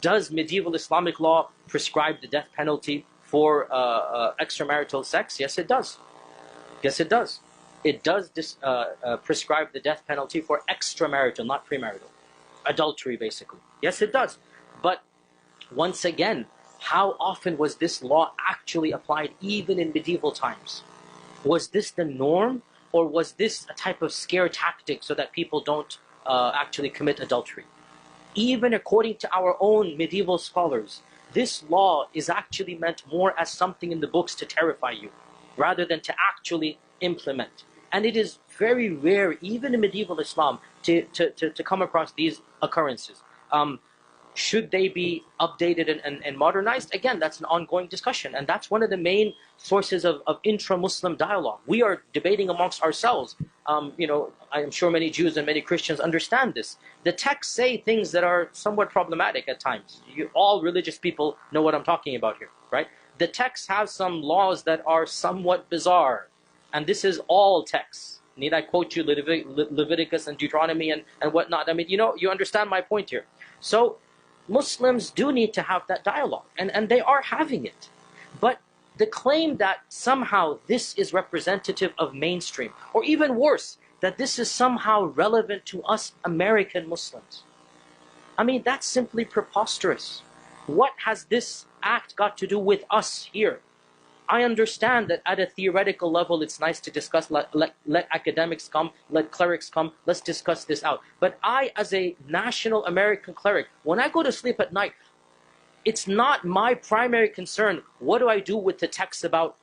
Does medieval Islamic law prescribe the death penalty for extramarital sex? Yes, it does. Yes, it does. It does prescribe the death penalty for extramarital, not premarital. Adultery, basically. Yes, it does. But once again, how often was this law actually applied even in medieval times? Was this the norm, or was this a type of scare tactic so that people don't actually commit adultery? Even according to our own medieval scholars, this law is actually meant more as something in the books to terrify you, rather than to actually implement. And it is very rare, even in medieval Islam, to come across these occurrences. Should they be updated and modernized? Again, that's an ongoing discussion, and that's one of the main sources of intra-Muslim dialogue. We are debating amongst ourselves. I'm sure many Jews and many Christians understand this. The texts say things that are somewhat problematic at times. All religious people know what I'm talking about here, right? The texts have some laws that are somewhat bizarre, and this is all texts. Need I quote you Leviticus and Deuteronomy and whatnot? I mean, you understand my point here. So Muslims do need to have that dialogue, and they are having it. But the claim that somehow this is representative of mainstream, or even worse, that this is somehow relevant to us American Muslims, I mean, that's simply preposterous. What has this act got to do with us here? I understand that at a theoretical level it's nice to discuss, let academics come, let clerics come, let's discuss this out. But I, as a national American cleric, when I go to sleep at night, it's not my primary concern, what do I do with the text about